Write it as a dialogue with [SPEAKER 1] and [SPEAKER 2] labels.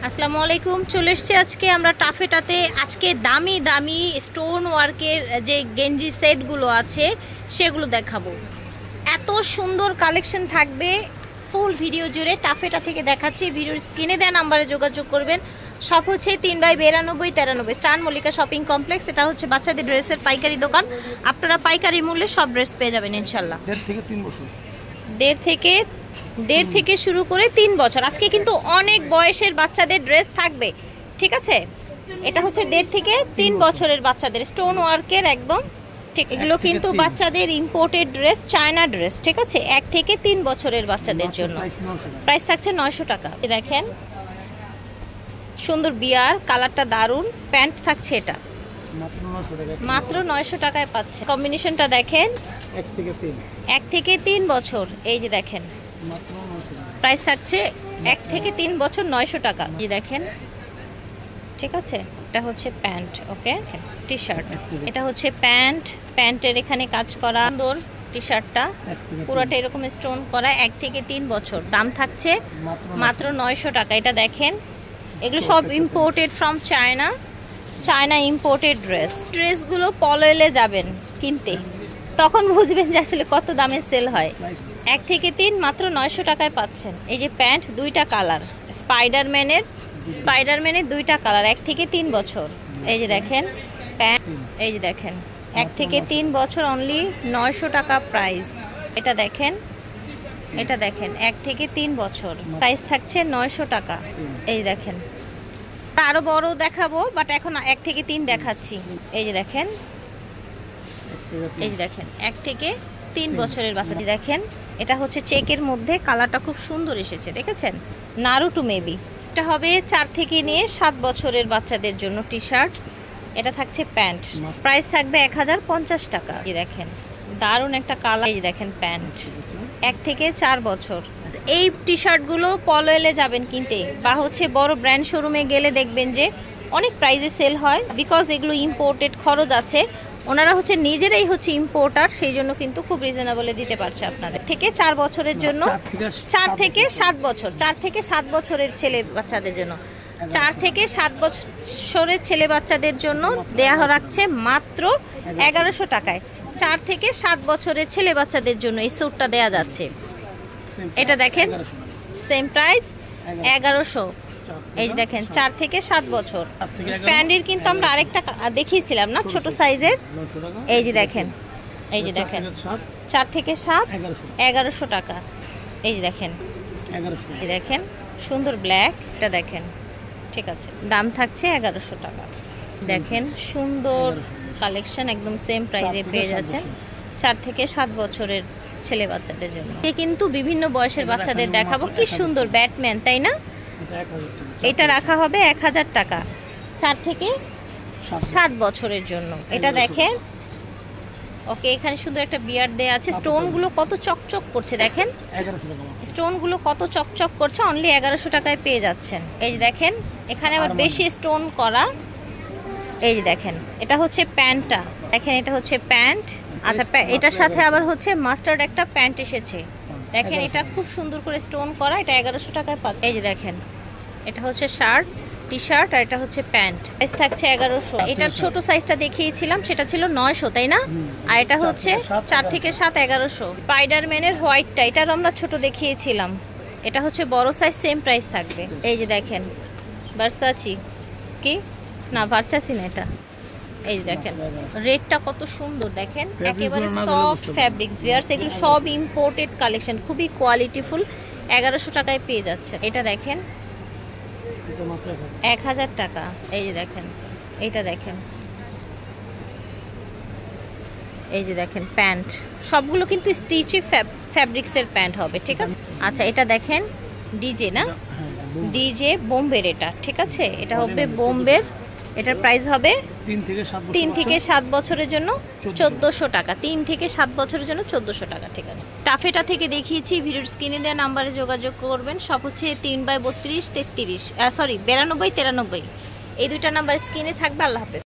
[SPEAKER 1] আসসালামু আলাইকুম। চলে এসেছি আজকে আমরা টাফেটাতে। আজকে দামি দামি স্টোন ওয়ার্কের যে গেঞ্জি সেটগুলো আছে সেগুলো দেখাবো। এত সুন্দর কালেকশন থাকবে ফুল ভিডিও জুড়ে। টাফেটা থেকে দেখাচ্ছি, ভিডিওর স্ক্রিনে দেওয়া নাম্বারে যোগাযোগ করবেন। সব হচ্ছে 3/92-93 স্টার মল্লিকা শপিং কমপ্লেক্স। এটা হচ্ছে বাচ্চাদের ড্রেসের পাইকারি দোকান। আপনারা পাইকারি মূল্যে সব ড্রেস পেয়ে যাবেন ইনশাল্লাহ। দেড় থেকে শুরু করে 3 বছর। আজকে কিন্তু অনেক বয়সের বাচ্চাদের ড্রেস থাকবে, ঠিক আছে? এটা হচ্ছে 1.5 থেকে 3 বছরের বাচ্চাদের স্টোন ওয়ার্কের একদম ঠিক। এগুলো কিন্তু বাচ্চাদের ইম্পোর্টেড ড্রেস, চায়না ড্রেস, ঠিক আছে? 1 থেকে 3 বছরের বাচ্চাদের জন্য প্রাইস থাকছে 900 টাকা। দেখেন সুন্দর বিয়ার কালারটা দারুন। প্যান্ট থাকছে এটা মাত্র 900 টাকায় পাচ্ছে। কম্বিনেশনটা দেখেন, 1 থেকে 3 বছর। এই যে দেখেন প্রাইস থাকছে 1 থেকে 3 বছর 900 টাকা। এই দেখেন, ঠিক আছে? এটা হচ্ছে প্যান্ট, ওকে, টি শার্ট। এটা হচ্ছে প্যান্ট, প্যান্টের এখানে কাজ করা সুন্দর। টি শার্টটা পুরোটা এরকম স্টোন করা। 1 থেকে 3 বছর। দাম থাকছে মাত্র 900 টাকা। এটা দেখেন, এগুলো সব imported from China, China imported ড্রেসগুলো পলয়েলে যাবেন কিনতে, তখন বুঝবেন যে আসলে কত দামে সেল হয়। 1 থেকে 3 মাত্র 900 টাকায় পাচ্ছেন। এই যে প্যান্ট, 2টা কালার, স্পাইডারম্যানের 2টা কালার, 1 থেকে 3 বছর। এই যে দেখেন প্যান্ট, এই যে দেখেন 1 থেকে 3 বছর, অনলি 900 টাকা প্রাইস। এটা দেখেন, 1 থেকে 3 বছর, প্রাইস থাকছে 900 টাকা। এই দেখেন আরো বড় দেখাবো, বাট এখন 1 থেকে 3 দেখাচ্ছি। এই যে দেখেন, 1 থেকে 3 বছরের বাচ্চা। দেখেন এটা হচ্ছে চেকের মধ্যে, কালারটা খুব সুন্দর এসেছে, দেখেছেন? Naruto maybe. এটা হবে 4 থেকে নিয়ে 7 বছরের বাচ্চাদের জন্য টি শার্ট। এটা থাকছে প্যান্ট, প্রাইস থাকবে 1050 টাকা। এই দেখেন দারুণ একটা কালার। এই দেখেন প্যান্ট, 1 থেকে 4 বছর। এই টি শার্টগুলো পলয়েলে যাবেন কিনতে, বা হচ্ছে বড় ব্র্যান্ড শোরুমে গেলে দেখবেন যে অনেক প্রাইসে সেল হয়, বিকজ এগুলো ইম্পোর্টেড, খরচ আছে। ওনারা হচ্ছে নিজেরাই হচ্ছে ইম্পোর্টার, সেই জন্য কিন্তু খুব রিজনেবলে দিতে পারছে আপনাদের। থেকে 4 বছরের জন্য, 4 থেকে 7 বছর, 4 থেকে 7 বছরের ছেলে বাচ্চাদের জন্য, 4 থেকে 7 বছরের ছেলে বাচ্চাদের জন্য দেয়া রাখছে মাত্র 1100 টাকায়। 4 থেকে 7 বছরের ছেলে বাচ্চাদের জন্য এই স্যুটটা দেয়া যাচ্ছে। এটা দেখেন সেম প্রাইস 1100। এই দেখেন 4 থেকে 7 বছর। প্যান্টের কিন্তু আমরা আরেকটা দেখিয়েছিলাম না, ছোট সাইজের। এই যে দেখেন, 4 থেকে 7 1100 টাকা। এই যে দেখেন, দেখেন সুন্দর ব্ল্যাক, এটা দেখেন, ঠিক আছে? দাম থাকছে 1100 টাকা। দেখেন সুন্দর কালেকশন, একদম সেম প্রাইসে পেয়ে যাচ্ছেন 4 থেকে 7 বছরের ছেলে বাচ্চাদের জন্য। কিন্তু বিভিন্ন বয়সের বাচ্চাদের দেখাবো। কি সুন্দর ব্যাটম্যান, তাই না? এটা রাখা হবে 1000 টাকা 4 থেকে 7 বছরের জন্য। এটা দেখেন, ওকে, এখানে সুন্দর একটা বিয়ার দেয়া আছে। স্টোনগুলো কত চকচক করছে, দেখেন স্টোনগুলো কত চকচক করছে। অনলি 1100 টাকায় পেয়ে যাচ্ছেন। এই যে দেখেন এখানে আবার বেশি স্টোন করা। এই যে দেখেন এটা হচ্ছে প্যান্টটা, দেখেন এটা হচ্ছে প্যান্ট। আচ্ছা, এটার সাথে আবার হচ্ছে মাস্টার্ড একটা প্যান্ট এসেছে। দেখেন এটা খুব সুন্দর করে স্টোন করা। এটা 1100 টাকায় পাচ্ছে। এই যে দেখেন এটা হচ্ছে শার্ট, টি শার্ট, আর এটা হচ্ছে প্যান্ট। প্রাইস থাকছে 1100। এটার ছোট সাইজটা দেখিয়েছিলাম, সেটা ছিল 900, তাই না? আর এটা হচ্ছে 4 থেকে 7 1100। স্পাইডারম্যানের হোয়াইটটা, এটার আমরা ছোট দেখিয়েছিলাম, এটা হচ্ছে বড় সাইজ, সেম প্রাইস থাকবে। এই যে দেখেন ভার্সাচি, কি না ভার্সাচি না এটা। এই দেখেন রেডটা কত সুন্দর, দেখেন একেবারে সফট ফ্যাব্রিক্স ভিয়ার্স। এগুলো সব ইম্পোর্টেড কালেকশন, খুবই কোয়ালিটিফুল। 1100 টাকায় পেয়ে যাচ্ছে। এটা দেখেন 1000 টাকা। এই যে দেখেন, এইটা দেখেন, এই যে দেখেন প্যান্ট, সবগুলো কিন্তু স্টিচি ফ্যাব্রিক্সের প্যান্ট হবে, ঠিক আছে? আচ্ছা, এটা দেখেন ডিজে, না ডিজে বোম্বের, এটা ঠিক আছে? এটা হবে বোম্বের। এটার প্রাইস হবে 3 থেকে 7 বছরের জন্য 1400 টাকা। 3 থেকে 7 বছরের জন্য 1400 টাকা, ঠিক আছে? টাফেটা থেকে দেখিয়েছি, ভিডিওর স্ক্রিনে দেওয়া নাম্বারে যোগাযোগ করবেন। সব হচ্ছে 3/32-33 92-93 এই 2টা নাম্বার স্ক্রিনে থাকবে। আল্লাহ হাফেজ।